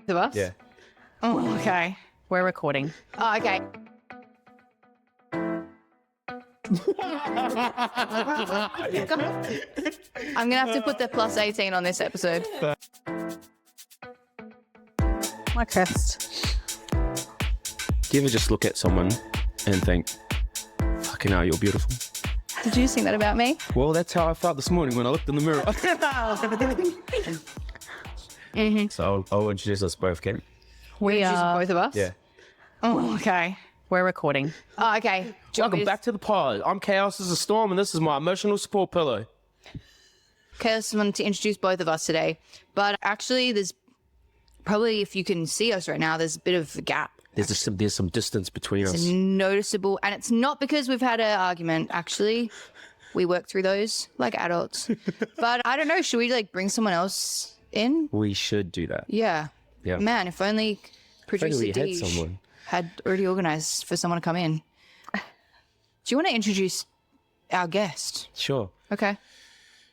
Of us? Yeah. Oh, okay. We're recording. Oh, okay. I'm going to have to put the plus 18 on this episode. My crest. Do you ever just look at someone and think, fucking hell, you're beautiful? Did you think that about me? Well, that's how I felt this morning when I looked in the mirror. So I'll introduce us both, okay? We are both of us? Yeah. Oh, okay. We're recording. Oh, okay. Welcome back to the pod. I'm Chaos is a Storm, and this is my emotional support pillow. Okay, I just wanted to introduce both of us today. But actually, there's probably, if you can see us right now, there's a bit of a gap. There's some distance between us. It's noticeable. And it's not because we've had an argument, actually. We work through those like adults. But I don't know, should we like bring someone else in? We should do that. Yeah. Yeah. Man, if only producer we had Deej someone. had already organised for someone to come in. Do you want to introduce our guest? Sure. Okay.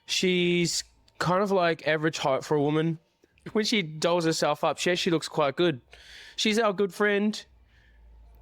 She's kind of like average height for a woman. When she dolls herself up, she actually looks quite good. She's our good friend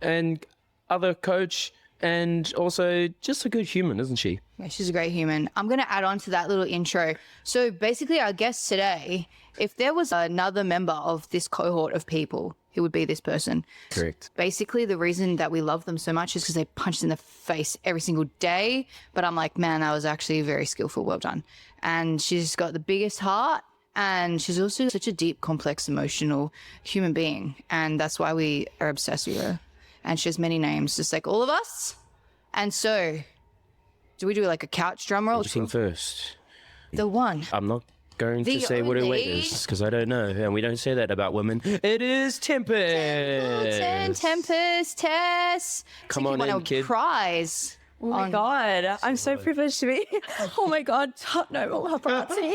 and other coach and also just a good human, isn't she? Yeah, she's a great human. I'm going to add on to that little intro. So basically our guest today, if there was another member of this cohort of people, it would be this person. Correct. Basically, the reason that we love them so much is because they punch us in the face every single day. But I'm like, man, that was actually very skillful. Well done. And she's got the biggest heart. And she's also such a deep, complex, emotional human being. And that's why we are obsessed with her. And she has many names, just like all of us. And so, do we do like a couch drum roll? What do you think first? The one. I'm not going The to say what her weight only- is because I don't know. And we don't say that about women. It is Tempest. Tempest, Tess. Come It's like on you in, won a kid. prize. Oh my God. I'm so privileged to be. Oh my God. No paparazzi.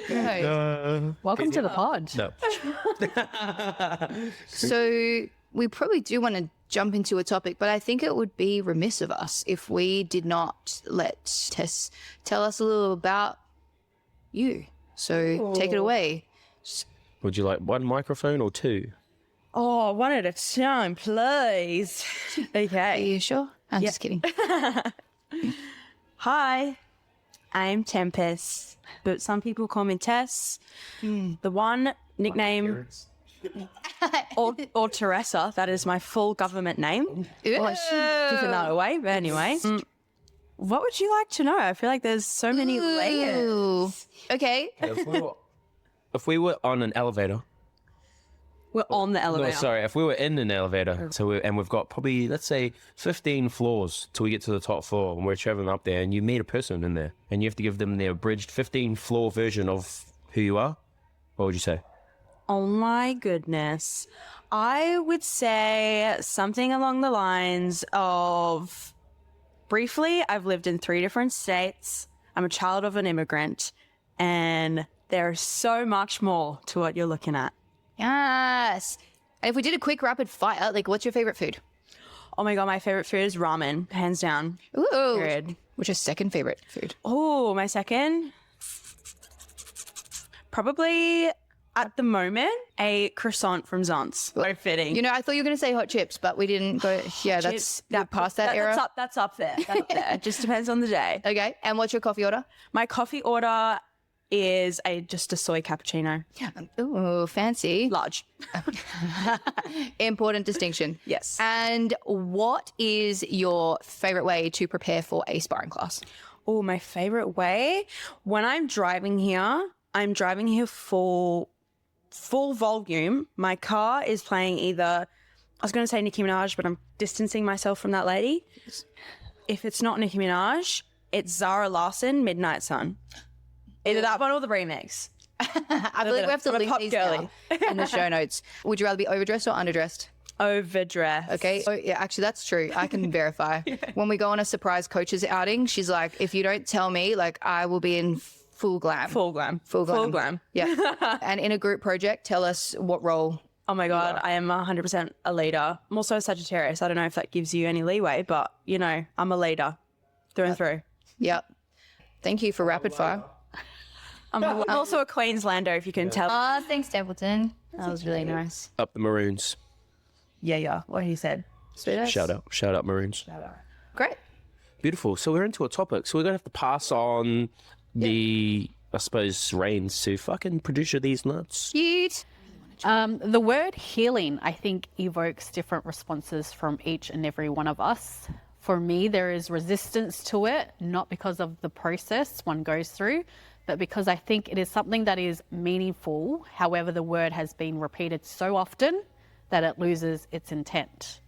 No. Welcome to the pod. No. So we probably do want to jump into a topic, but I think it would be remiss of us if we did not let Tess tell us a little about you. So take it away. Would you like one microphone or two? Oh, one at a time, please. Are Okay. you sure? I'm just kidding. Hi, I'm Tempest, but some people call me Tess. The one nickname, or Teresa, that is my full government name. Well, I shouldn't give that away, but anyway. What would you like to know? I feel like there's so many layers. Ooh. Okay. If we were on an elevator. We're on the elevator. No, sorry. If we were in an elevator, and we've got probably, let's say, 15 floors till we get to the top floor, and we're traveling up there, and you meet a person in there, and you have to give them the abridged 15-floor version of who you are, what would you say? Oh my goodness. I would say something along the lines of, briefly, I've lived in 3 different states. I'm a child of an immigrant, and there's so much more to what you're looking at. Yes. And if we did a quick rapid fire, like what's your favorite food? Oh my God, my favorite food is ramen, hands down. Ooh. Period. What's your second favorite food? Oh, my second? Probably, at the moment, a croissant from Zon's. So fitting. You know, I thought you were going to say hot chips, but we didn't go. Yeah, Chips, we're past that era. That's up there. That's up there. It just depends on the day. Okay. And what's your coffee order? My coffee order is just a soy cappuccino. Ooh, fancy. Large. Important distinction. Yes. And what is your favorite way to prepare for a sparring class? Oh, my favorite way? When I'm driving here full volume. My car is playing either, I was going to say Nicki Minaj, but I'm distancing myself from that lady. If it's not Nicki Minaj, it's Zara Larsson, Midnight Sun. Either that one or the remix. I believe we have to I'm a link pop these girly. down in the show notes. Would you rather be overdressed or underdressed? Overdressed. Okay. Oh, yeah, actually, that's true. I can verify. When we go on a surprise coaches outing, she's like, if you don't tell me, like, I will be in full glam. Full glam. Full glam. Full glam. Yeah. And in a group project, tell us what role. Oh my God, I am 100% a leader. I'm also a Sagittarius. I don't know if that gives you any leeway, but, you know, I'm a leader through and through. Yep. Thank you for rapid fire. I'm also a Queenslander, if you can tell. Ah, thanks, Templeton. That was really nice. Up the Maroons. Yeah, what he said. Shout out Maroons. Great. Beautiful. So we're into a topic. So we're going to have to pass on the, I suppose, reins to fucking producer these nuts. Cute. The word healing, I think, evokes different responses from each and every one of us. For me, there is resistance to it, not because of the process one goes through, but because I think it is something that is meaningful. However, the word has been repeated so often that it loses its intent.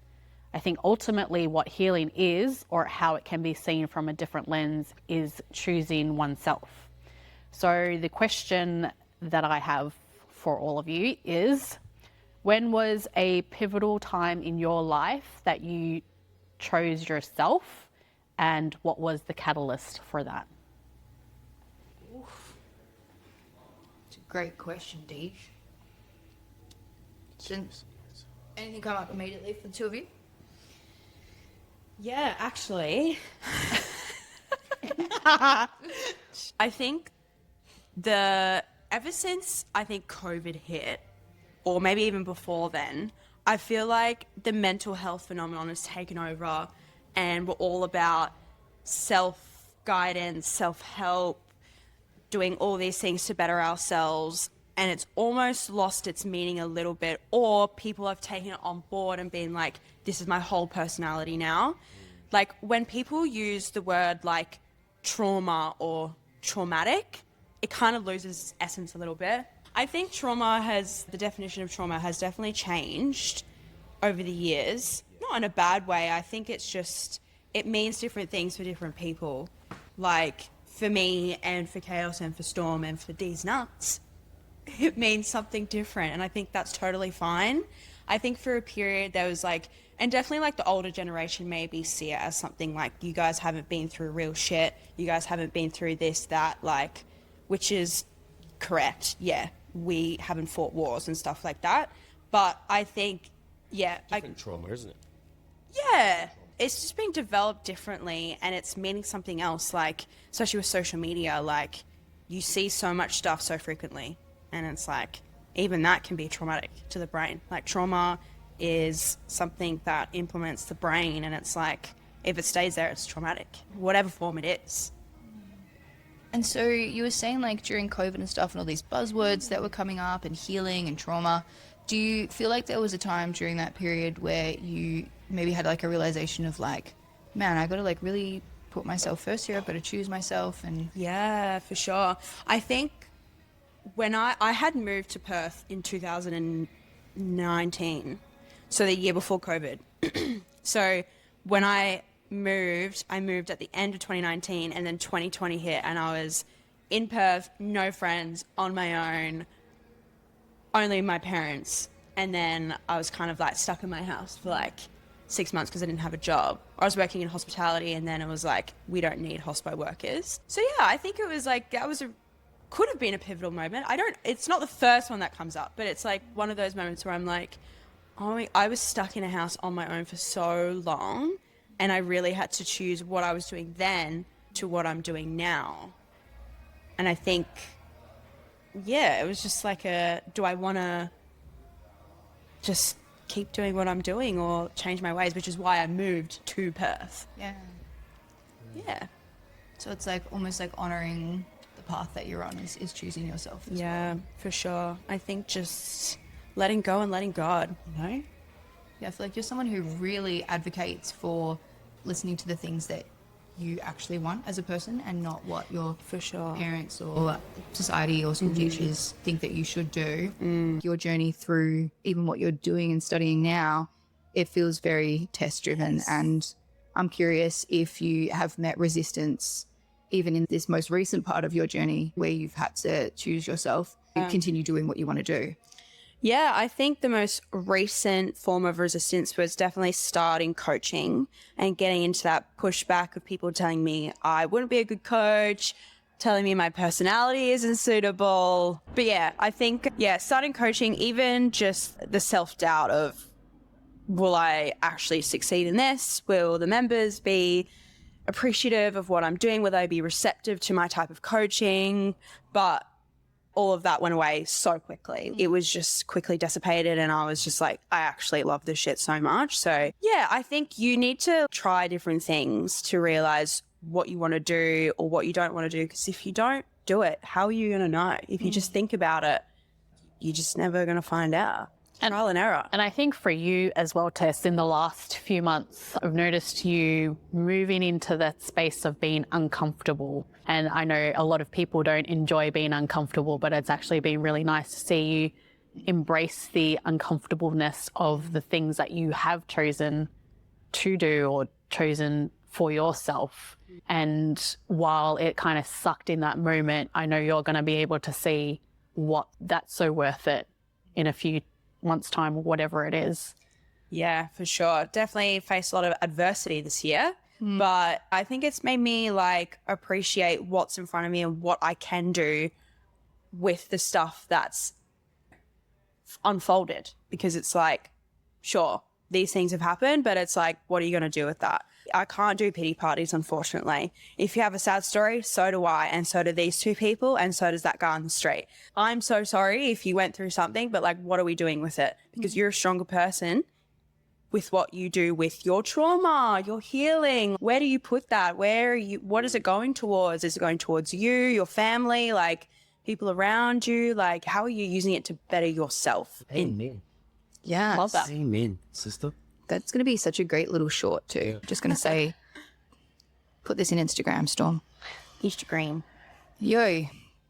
I think ultimately what healing is, or how it can be seen from a different lens, is choosing oneself. So the question that I have for all of you is, when was a pivotal time in your life that you chose yourself, and what was the catalyst for that? It's a great question, Deej. Anything come up immediately for the two of you? Yeah, actually. I think ever since I think COVID hit, or maybe even before then, I feel like the mental health phenomenon has taken over, and we're all about self-guidance, self-help, doing all these things to better ourselves, and it's almost lost its meaning a little bit, or people have taken it on board and been like, this is my whole personality now. Like, when people use the word like trauma or traumatic, it kind of loses essence a little bit. I think the definition of trauma has definitely changed over the years. Not in a bad way. I think it's just, it means different things for different people. Like, for me and for Chaos and for Storm and for these nuts, it means something different. And I think that's totally fine. I think for a period there was like, and definitely like the older generation maybe see it as something like, you guys haven't been through real shit. You guys haven't been through this, that, like, which is correct. Yeah, we haven't fought wars and stuff like that. But I think, yeah. Different trauma, isn't it? Yeah. It's just being developed differently, and it's meaning something else, like, especially with social media, like, you see so much stuff so frequently, and it's like, even that can be traumatic to the brain. Like, trauma is something that implements the brain, and it's like, if it stays there, it's traumatic, whatever form it is. And so you were saying, like, during COVID and stuff and all these buzzwords that were coming up and healing and trauma, do you feel like there was a time during that period where you maybe had like a realization of like, man, I got to like really put myself first here. I've got to choose myself? And yeah, for sure. I think when I had moved to Perth in 2019, so the year before COVID. So when I moved at the end of 2019, and then 2020 hit, and I was in Perth, no friends, on my own, only my parents. And then I was kind of like stuck in my house for like 6 months because I didn't have a job. I was working in hospitality, and then it was like, we don't need hospo workers. So yeah, I think it was like, could have been a pivotal moment. It's not the first one that comes up, but it's like one of those moments where I'm like, oh, I was stuck in a house on my own for so long, and I really had to choose what I was doing then to what I'm doing now. And I think, yeah, it was just like do I want to just keep doing what I'm doing or change my ways, which is why I moved to Perth. yeah. So it's like almost like honoring the path that you're on is choosing yourself as well. For sure. I think just letting go and letting God, you know? Yeah, I feel like you're someone who really advocates for listening to the things that you actually want as a person, and not what your For sure. parents or society or school teachers think that you should do. Your journey through even what you're doing and studying now, it feels very test driven. Yes. And I'm curious if you have met resistance even in this most recent part of your journey where you've had to choose yourself and continue doing what you want to do. Yeah, I think the most recent form of resistance was definitely starting coaching and getting into that pushback of people telling me I wouldn't be a good coach, telling me my personality isn't suitable. But yeah, I think, starting coaching, even just the self-doubt of, will I actually succeed in this? Will the members be appreciative of what I'm doing? Will they be receptive to my type of coaching? But all of that went away so quickly. It was just quickly dissipated and I was just like, I actually love this shit so much. So yeah, I think you need to try different things to realize what you want to do or what you don't want to do. Because if you don't do it, how are you going to know? If you just think about it, you're just never going to find out. Trial and error. And I think for you as well, Tess, in the last few months, I've noticed you moving into that space of being uncomfortable. And I know a lot of people don't enjoy being uncomfortable, but it's actually been really nice to see you embrace the uncomfortableness of the things that you have chosen to do or chosen for yourself. And while it kind of sucked in that moment, I know you're going to be able to see what that's so worth it in a few months' time or whatever it is. Yeah, for sure. Definitely faced a lot of adversity this year, but I think it's made me like appreciate what's in front of me and what I can do with the stuff that's unfolded, because it's like, sure, these things have happened, but it's like, what are you going to do with that? I can't do pity parties, unfortunately. If you have a sad story, so do I, and so do these two people, and so does that guy on the street. I'm so sorry if you went through something, but like, what are we doing with it? Because you're a stronger person with what you do with your trauma, your healing. Where do you put that? What is it going towards? Is it going towards you, your family, like people around you? Like, how are you using it to better yourself? Amen. Yeah. Love that. Amen, sister. That's going to be such a great little short too. Just going to say, put this in Instagram, Storm. Instagram. Yo,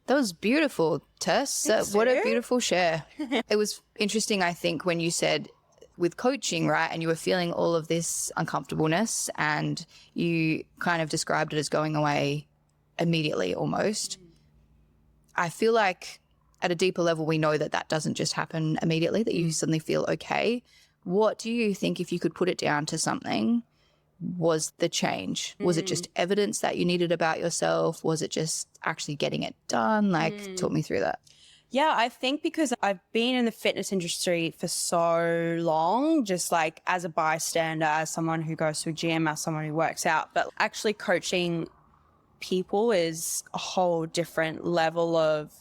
that was beautiful, Tess. What a beautiful share. It was interesting, I think, when you said with coaching, right, and you were feeling all of this uncomfortableness and you kind of described it as going away immediately almost. I feel like at a deeper level, we know that that doesn't just happen immediately, that you suddenly feel okay. What do you think, if you could put it down to something, was the change? Was it just evidence that you needed about yourself? Was it just actually getting it done? Like, talk me through that. Yeah, I think because I've been in the fitness industry for so long, just like as a bystander, as someone who goes to a gym, as someone who works out, but actually coaching people is a whole different level of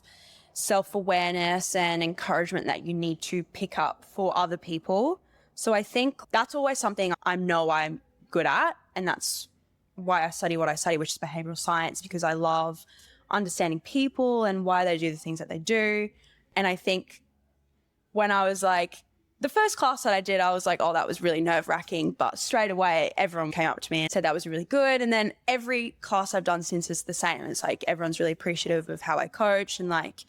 self-awareness and encouragement that you need to pick up for other people. So I think that's always something I'm good at, and that's why I study what I study, which is behavioral science, because I love understanding people and why they do the things that they do. And I think when I was like, the first class that I did, I was like, oh, that was really nerve-wracking. But straight away, everyone came up to me and said that was really good. And then every class I've done since is the same. It's like everyone's really appreciative of how I coach. And like,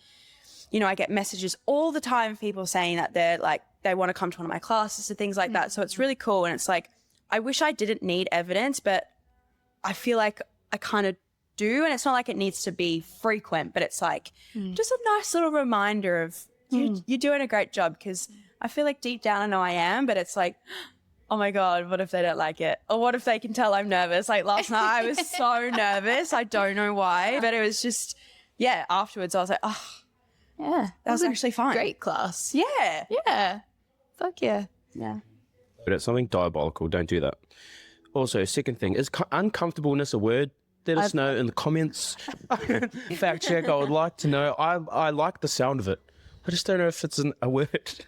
you know, I get messages all the time of people saying that they're like, they want to come to one of my classes and things like that. So it's really cool. And it's like, I wish I didn't need evidence, but I feel like I kind of do. And it's not like it needs to be frequent, but it's like just a nice little reminder of you're doing a great job, because I feel like deep down I know I am, but it's like, oh my God, what if they don't like it? Or what if they can tell I'm nervous? Like last night I was so nervous. I don't know why, but it was just, yeah, afterwards I was like, oh, Yeah. that was actually fine. Great class. Yeah. Yeah. Fuck yeah. Yeah. But it's something diabolical. Don't do that. Also, second thing, is uncomfortableness a word? Let us know in the comments. Fact check, I would like to know. I like the sound of it. I just don't know if it's a word.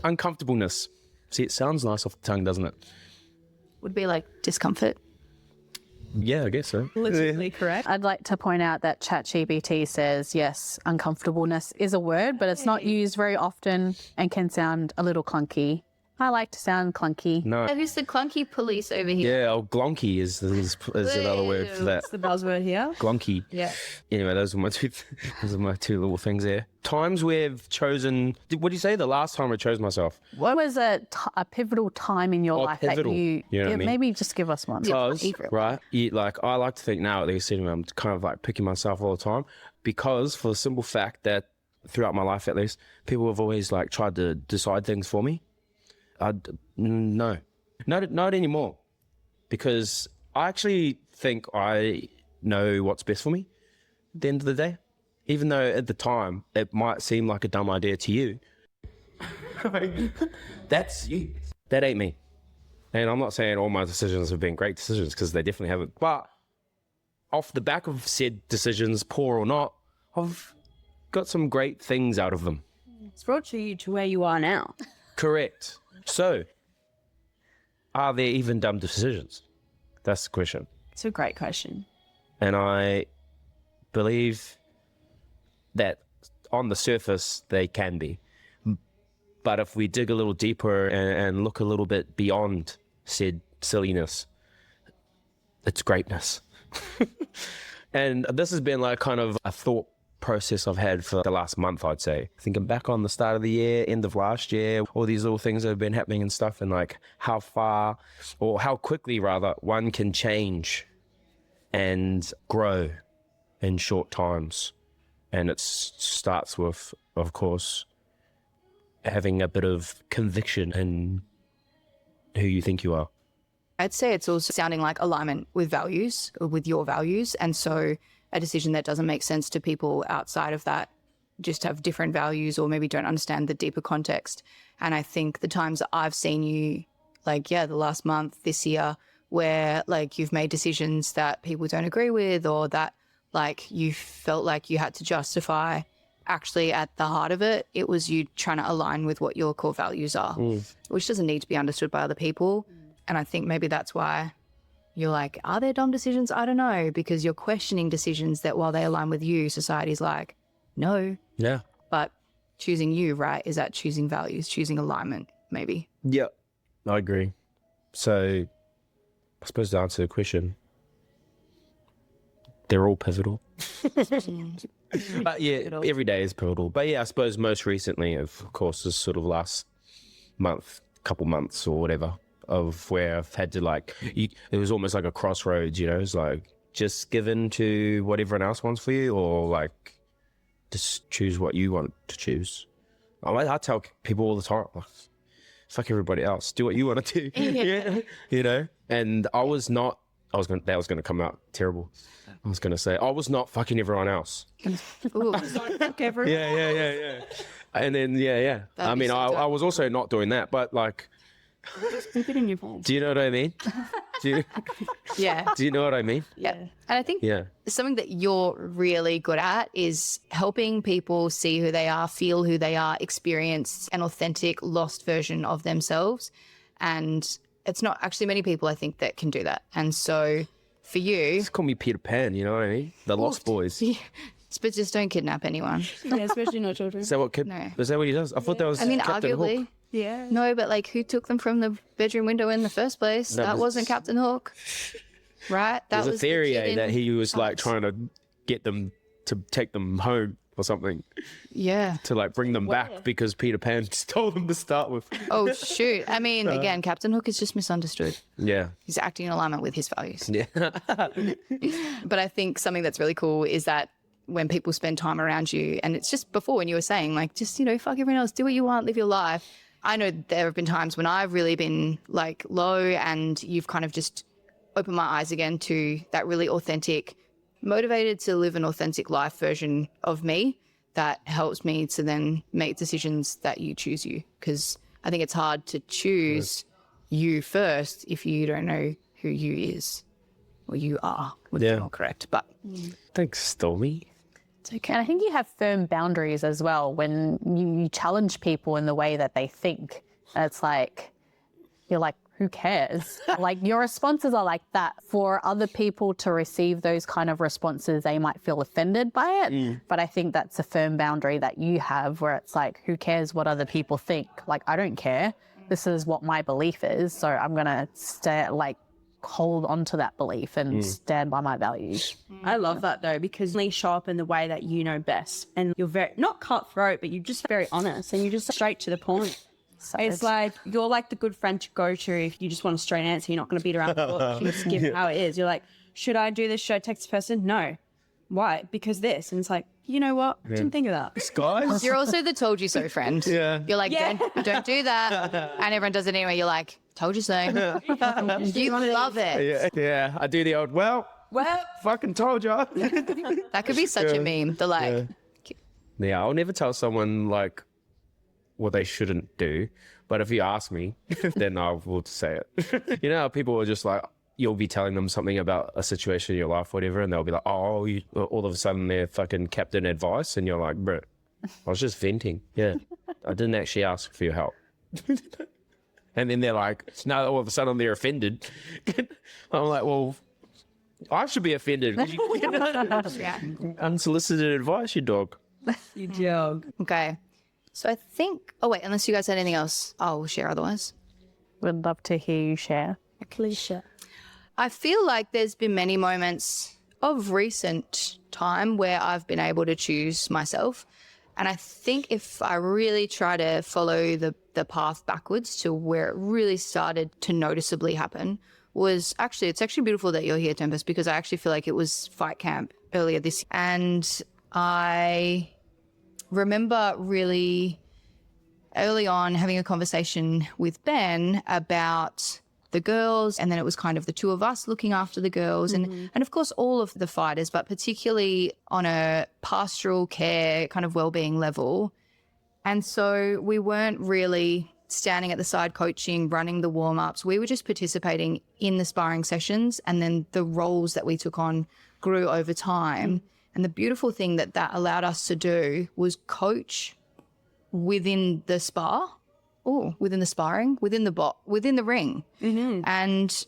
Uncomfortableness. See, it sounds nice off the tongue, doesn't it? Would be like discomfort. Yeah, I guess so. Politically correct. I'd like to point out that ChatGPT says, yes, uncomfortableness is a word, but it's not used very often and can sound a little clunky. I like to sound clunky. No. Who's the clunky police over here? Yeah, glonky is another word for that. That's the buzzword here. Glonky. Yeah. Anyway, those are my two little things there. Times we've chosen. What do you say? The last time I chose myself. What was a pivotal time in your life pivotal. that you You know what I mean? maybe just give us one. Because, right, I like to think now, at least, I'm kind of like picking myself all the time, because for the simple fact that throughout my life, at least, people have always like tried to decide things for me. No, not anymore, because I actually think I know what's best for me at the end of the day, even though at the time it might seem like a dumb idea to you. That's you. That ain't me. And I'm not saying all my decisions have been great decisions, because they definitely haven't. But off the back of said decisions, poor or not, I've got some great things out of them. It's brought you to where you are now. Correct. So, are there even dumb decisions? That's the question. It's a great question. And I believe that on the surface, they can be. But if we dig a little deeper and look a little bit beyond said silliness, it's greatness. And this has been like kind of a thought process I've had for the last month, I'd say. Thinking back on the start of the year, end of last year, all these little things that have been happening and stuff, and like how far, or how quickly rather, one can change and grow in short times. And it starts with, of course, having a bit of conviction in who you think you are. I'd say it's also sounding like alignment with values or with your values. And so a decision that doesn't make sense to people outside of that just have different values or maybe don't understand the deeper context. And I think the times that I've seen you, like, the last month, this year, where like you've made decisions that people don't agree with or that like you felt like you had to justify, actually at the heart of it, it was you trying to align with what your core values are, which doesn't need to be understood by other people. And I think maybe that's why you're like, are there dumb decisions? I don't know, because you're questioning decisions that while they align with you, society's like, no. Yeah. But choosing you, right, is that choosing values, choosing alignment, maybe. Yeah, I agree. So I suppose to answer the question, they're all pivotal. But yeah, every day is pivotal. But yeah, I suppose most recently, of course, is sort of last month, couple months or whatever, of where I've had to like, it was almost like a crossroads, you know, it's like just give in to what everyone else wants for you, or like just choose what you want to choose. I tell people all the time, like, fuck everybody else, do what you want to do. Yeah. You know, and that was going to come out terrible. I was going to say, I was not fucking everyone else. Fuck everyone. Yeah. And then, I mean, I was also not doing that, but like, Keep it in your phone. do you know what I mean? Yeah. Do you know what I mean? Yeah. And I think something that you're really good at is helping people see who they are, feel who they are, experience an authentic, lost version of themselves. And it's not actually many people, I think, that can do that. And so for you... Just call me Peter Pan, you know what I mean? The Lost Boys. But just don't kidnap anyone. Yeah, especially not children. Is that what is that what he does? I thought that was Captain arguably. Hook. Yeah. No, but like who took them from the bedroom window in the first place? That wasn't Captain Hook. Right? That There's was a theory the kid that in he was like Hunt. trying to get them to take them home or something. Yeah. To like bring them back because Peter Pan stole them to start with. Oh, shoot. I mean, again, Captain Hook is just misunderstood. Yeah. He's acting in alignment with his values. Yeah. But I think something that's really cool is that when people spend time around you, and it's just before when you were saying like, just, you know, fuck everyone else, do what you want, live your life. I know there have been times when I've really been like low and you've kind of just opened my eyes again to that really authentic, motivated to live an authentic life version of me that helps me to then make decisions that you choose you. Because I think it's hard to choose you first if you don't know who you is or you are, would be more correct. But Thanks, Stormy. It's okay. And I think you have firm boundaries as well when you challenge people in the way that they think. And it's like, you're like, who cares? Like your responses are like that. For other people to receive those kind of responses, they might feel offended by it. But I think that's a firm boundary that you have where it's like, who cares what other people think? Like, I don't care. This is what my belief is. So I'm going to hold on to that belief and stand by my values. I love that though, because you show up in the way that you know best, and you're very not cutthroat, but you're just very honest and you're just straight to the point. So It's like you're like the good friend to go to if you just want a straight answer. You're not going to beat around the bush. You just give it how it is. You're like, should I do this? Should I text this person? No. Why? Because this. And it's like, you know what? I didn't think of that. Guys? you're also the told you so friend. Yeah. You're like, don't do that. And everyone does it anyway. You're like, told you so. You love it. Yeah. I do the old, well, fucking told ya. That could be such a meme. The like, Yeah, I'll never tell someone like what they shouldn't do. But if you ask me, then I will say it. You know how people are just like, you'll be telling them something about a situation in your life, whatever, and they'll be like, oh, all of a sudden they're fucking Captain Advice, and you're like, bro, I was just venting. Yeah, I didn't actually ask for your help. And then they're like, no, all of a sudden they're offended. I'm like, well, I should be offended. Unsolicited advice, you dog. You dog. Okay. So I think, oh wait, unless you guys had anything else, I'll share otherwise. Would love to hear you share. Please share. I feel like there's been many moments of recent time where I've been able to choose myself. And I think if I really try to follow the path backwards to where it really started to noticeably happen was actually, it's actually beautiful that you're here, Tempest, because I actually feel like it was fight camp earlier this year. And I remember really early on having a conversation with Ben about the girls, and then it was kind of the two of us looking after the girls and of course all of the fighters, but particularly on a pastoral care kind of well-being level. And so we weren't really standing at the side coaching, running the warm-ups. We were just participating in the sparring sessions, and then the roles that we took on grew over time. And the beautiful thing that allowed us to do was coach within the within the sparring, within the ring. And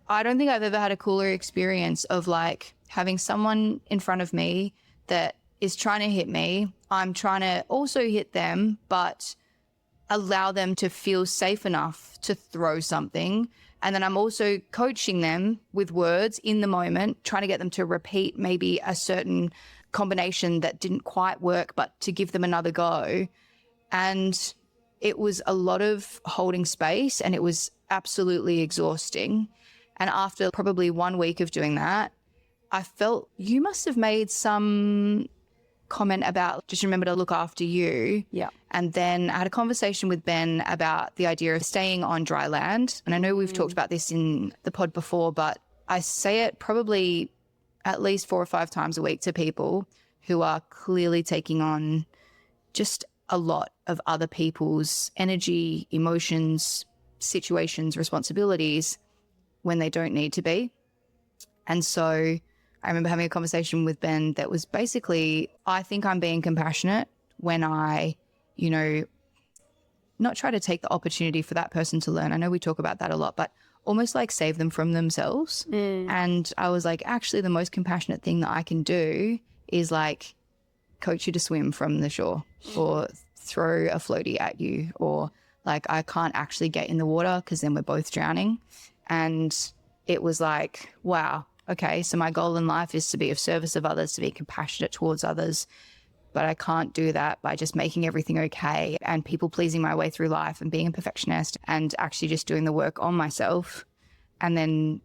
I don't think I've ever had a cooler experience of like having someone in front of me that is trying to hit me. I'm trying to also hit them, but allow them to feel safe enough to throw something. And then I'm also coaching them with words in the moment, trying to get them to repeat maybe a certain combination that didn't quite work, but to give them another go. And it was a lot of holding space, and it was absolutely exhausting. And after probably 1 week of doing that, I felt you must have made some comment about just remember to look after you. Yeah. And then I had a conversation with Ben about the idea of staying on dry land. And I know we've talked about this in the pod before, but I say it probably at least 4 or 5 times a week to people who are clearly taking on just a lot of other people's energy, emotions, situations, responsibilities when they don't need to be. And so I remember having a conversation with Ben that was basically, I think I'm being compassionate when I, not try to take the opportunity for that person to learn. I know we talk about that a lot, but almost like save them from themselves. And I was like, actually the most compassionate thing that I can do is like coach you to swim from the shore or throw a floaty at you, or like I can't actually get in the water because then we're both drowning. And it was like, wow, okay, so my goal in life is to be of service of others, to be compassionate towards others, but I can't do that by just making everything okay and people pleasing my way through life and being a perfectionist, and actually just doing the work on myself. And then,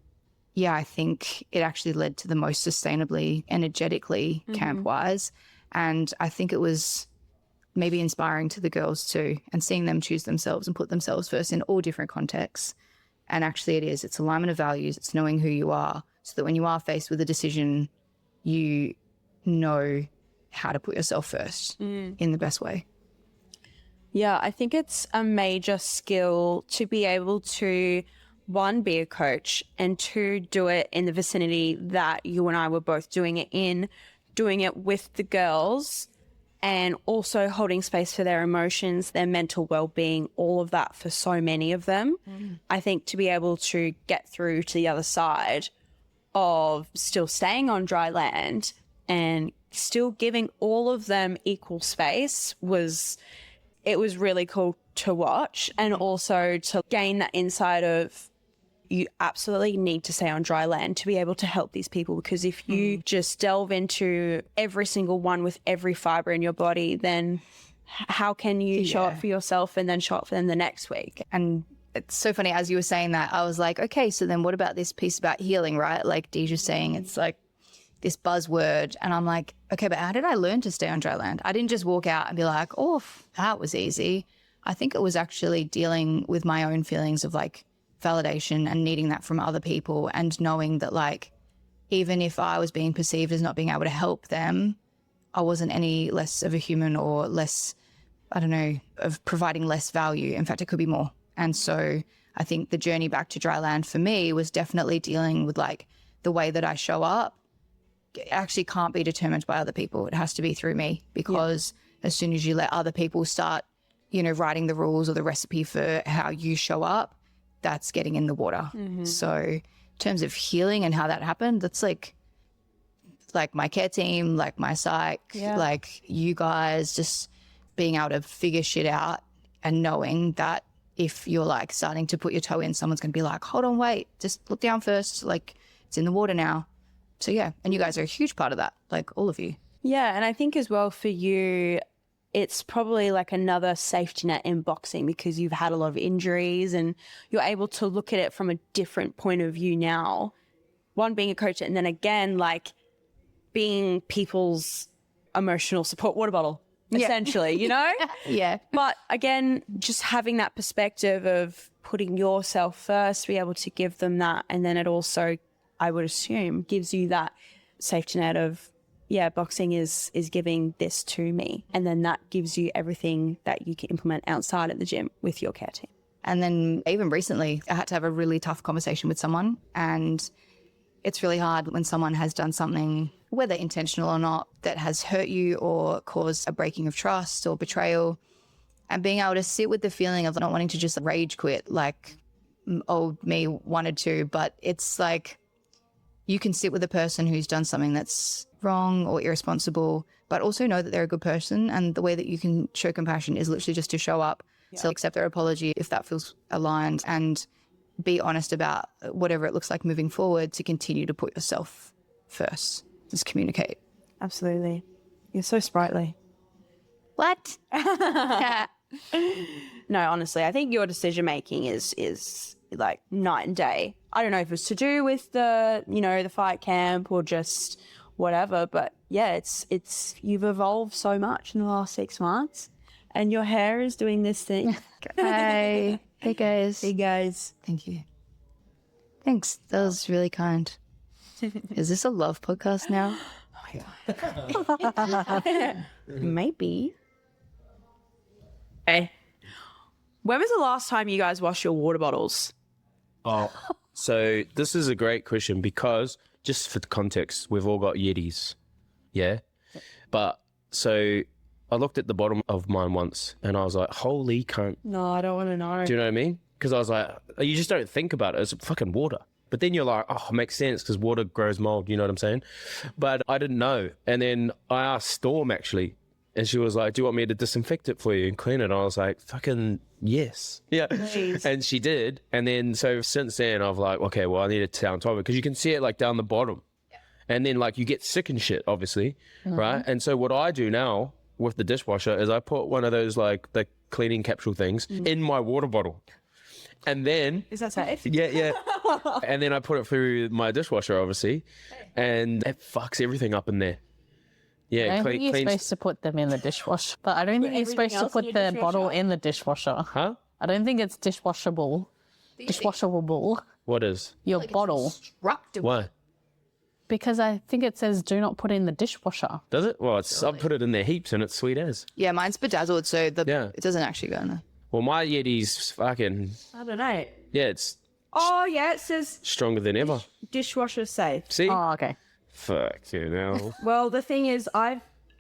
yeah, I think it actually led to the most sustainably, energetically, camp-wise. And I think it was maybe inspiring to the girls too, and seeing them choose themselves and put themselves first in all different contexts. And actually it's alignment of values, it's knowing who you are, so that when you are faced with a decision, you know how to put yourself first in the best way. Yeah, I think it's a major skill to be able to, 1, be a coach, and 2, do it in the vicinity that you and I were both doing it in, doing it with the girls, and also holding space for their emotions, their mental well-being, all of that for so many of them. I think to be able to get through to the other side of still staying on dry land and still giving all of them equal space was really cool to watch, and also to gain that insight of you absolutely need to stay on dry land to be able to help these people, because if you just delve into every single one with every fiber in your body, then how can you show up for yourself and then show up for them the next week? And it's so funny, as you were saying that, I was like, okay, so then what about this piece about healing, right? Like Deja's saying, it's like this buzzword. And I'm like, okay, but how did I learn to stay on dry land? I didn't just walk out and be like, oh, that was easy. I think it was actually dealing with my own feelings of like validation and needing that from other people, and knowing that like, even if I was being perceived as not being able to help them, I wasn't any less of a human or less, I don't know, of providing less value. In fact, it could be more. And so I think the journey back to dry land for me was definitely dealing with like the way that I show up. It actually can't be determined by other people. It has to be through me, because as soon as you let other people start, you know, writing the rules or the recipe for how you show up, that's getting in the water. So in terms of healing and how that happened, that's like my care team, like my psych, like you guys just being able to figure shit out and knowing that if you're like starting to put your toe in, someone's going to be like, hold on, wait, just look down first. Like it's in the water now. So yeah, and you guys are a huge part of that, like all of you. Yeah, and I think as well for you, it's probably like another safety net in boxing because you've had a lot of injuries and you're able to look at it from a different point of view now. One, being a coach, and then again, like being people's emotional support water bottle, essentially, you know? Yeah. But again, just having that perspective of putting yourself first, be able to give them that. And then it also, I would assume, gives you that safety net of, boxing is giving this to me. And then that gives you everything that you can implement outside of the gym with your care team. And then even recently, I had to have a really tough conversation with someone. And it's really hard when someone has done something, whether intentional or not, that has hurt you or caused a breaking of trust or betrayal. And being able to sit with the feeling of not wanting to just rage quit like old me wanted to. But it's like you can sit with a person who's done something that's wrong or irresponsible, but also know that they're a good person. And the way that you can show compassion is literally just to show up. So accept their apology if that feels aligned, and be honest about whatever it looks like moving forward to continue to put yourself first. Just communicate. Absolutely. You're so sprightly. What? No, honestly, I think your decision making is like night and day. I don't know if it's to do with the, you know, the fight camp or just whatever, but yeah, it's you've evolved so much in the last 6 months, and your hair is doing this thing. Hey guys. Hey guys. Thank you. Thanks. That was really kind. Is this a love podcast now? Maybe. Hey, when was the last time you guys washed your water bottles? Oh, so this is a great question because just for context, we've all got Yetis. Yeah. But so I looked at the bottom of mine once and I was like, holy cunt. No, I don't want to know. Do you know what I mean? Because I was like, you just don't think about it. It's fucking water. But then you're like, oh, it makes sense because water grows mold. You know what I'm saying? But I didn't know. And then I asked Storm actually, and she was like, do you want me to disinfect it for you and clean it? And I was like, fucking yes. Yeah. Please. And she did. And then so since then, I've like, okay, well, I need to stay on top of it because you can see it like down the bottom. Yeah. And then like you get sick and shit, obviously. Right. And so what I do now with the dishwasher is I put one of those like the cleaning capsule things in my water bottle. And then... Is that safe? Yeah. And then I put it through my dishwasher, obviously. And it fucks everything up in there. Yeah, I don't think you're cleans... supposed to put them in the dishwasher. But I don't think you're supposed to put the bottle in the dishwasher. Huh? I don't think it's dishwashable. Dishwashable. What is? Your bottle. Why? Because I think it says do not put in the dishwasher. Does it? Well, it's I put it in there heaps and it's sweet as. Yeah, mine's bedazzled, so it doesn't actually go in there. Well, my Yeti's fucking... I don't know. Yeah, it's Oh, yeah, it says stronger than ever. dishwasher safe. See? Oh, okay. Fuck you know. Well, the thing is,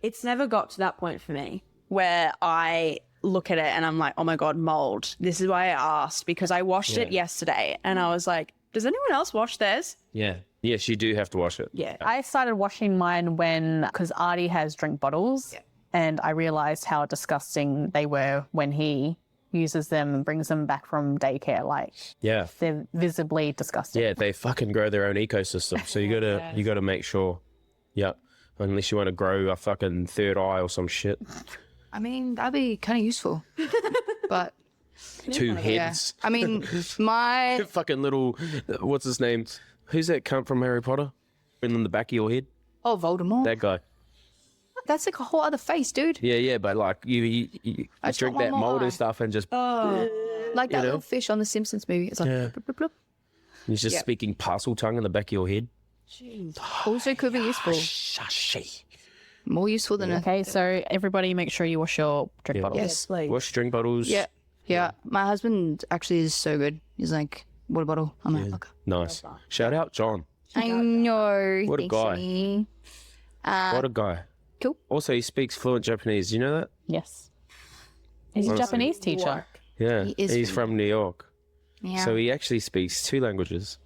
it's never got to that point for me where I look at it and I'm like, oh my God, mold. This is why I asked, because I washed it yesterday and I was like, does anyone else wash theirs? Yeah. Yes, you do have to wash it. Yeah. I started washing mine because Artie has drink bottles and I realized how disgusting they were when he uses them and brings them back from daycare. Like, Yeah. they're visibly disgusting. Yeah, they fucking grow their own ecosystem. So you gotta make sure. Yeah. Unless you want to grow a fucking third eye or some shit. I mean, that'd be kind of useful. But 2 yeah. heads. I mean, my... Fucking little, what's his name? Who's that cunt from Harry Potter? In the back of your head? Oh, Voldemort. That guy. That's like a whole other face, dude. Yeah, but like you I just drink want that one more mold eye. and stuff and just Like that little fish on the Simpsons movie. It's like... Yeah. bloop, bloop, bloop. he's just speaking parcel tongue in the back of your head. Also could be useful. Shushy. More useful than a... Okay, so everybody make sure you wash your drink bottles. Yes. Please. Wash drink bottles. Yeah. Yeah, my husband actually is so good. He's like, water bottle. I'm like, okay. Nice. Shout out John. I know. What a Thanks, guy. honey. What a guy. Cool. Also, he speaks fluent Japanese. Do you know that? Yes. He's a Japanese teacher. Yeah. He is He's from New York. Yeah. So he actually speaks 2 languages.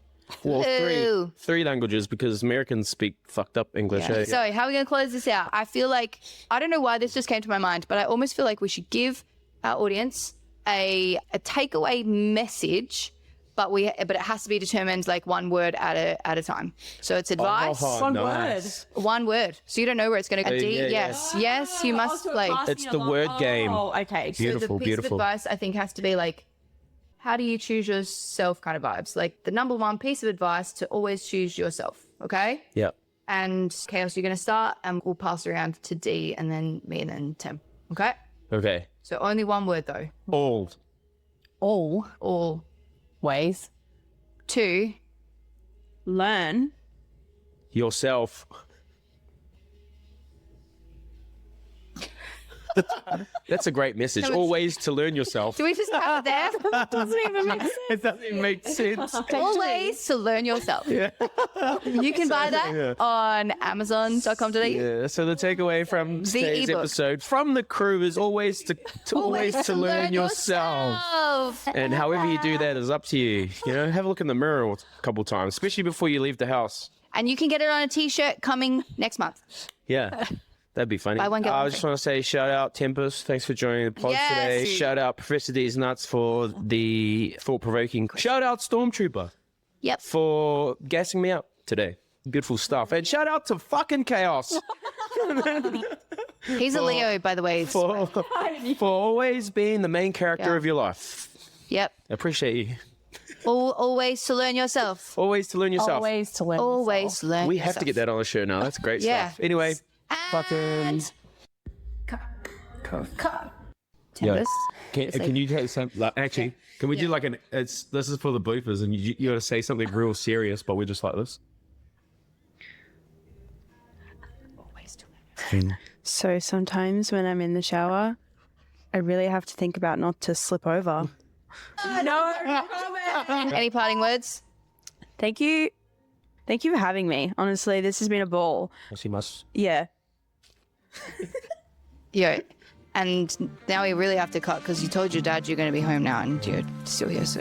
Well, Ooh. three languages because Americans speak fucked up English. Yeah. eh? So how are we going to close this out? I feel like, I don't know why this just came to my mind, but I almost feel like we should give our audience a takeaway message, but it has to be determined like one word at a time. So it's advice, Nice. one word. So you don't know where it's going to go. yeah, Yes, you must play. It's the word game. Oh, okay. So the Beautiful, piece beautiful. of advice I think has to be like, how do you choose yourself kind of vibes? Like the number one piece of advice to always choose yourself. Okay. Yeah. And Chaos, you're going to start and we'll pass around to D and then me and then Tim. Okay. Okay. So only one word though. All. All. Ways. 2. Learn. Yourself. That's a great message. Always to learn yourself. Do we just have it there? Doesn't even make sense. It doesn't make sense. Always to learn yourself. Yeah. You can buy that on Amazon.com.au. Yeah, so the takeaway from today's ebook. episode from the crew is always to learn yourself. And however you do that is up to you. You know, have a look in the mirror a couple times, especially before you leave the house. And you can get it on a t-shirt coming next month. Yeah. That'd be funny. Buy one, get one I just free. want to say shout out Tempest. Thanks for joining the pod Yes. today. Shout out Professor D's Nuts for the thought-provoking. Shout out Stormtrooper Yep. for gassing me up today. Beautiful stuff. And shout out to fucking Chaos He's a Leo, by the way. for always being the main character Yeah. of your life. Yep. I appreciate you. Always to learn yourself. Always to learn yourself. Always to learn. Always learn We yourself. have to get that on the show now. That's great Yeah. stuff. Anyway, fucking. And Yeah. Tempest. Can you take some? Like, actually, can we do like an? This is for the bloopers, and you got to say something real serious, but we're just like this. So sometimes when I'm in the shower, I really have to think about not to slip over. Any parting words? Thank you. Thank you for having me. Honestly, this has been a ball. She must. Yeah. And now we really have to cut because you told your dad you're going to be home now and you're still here, so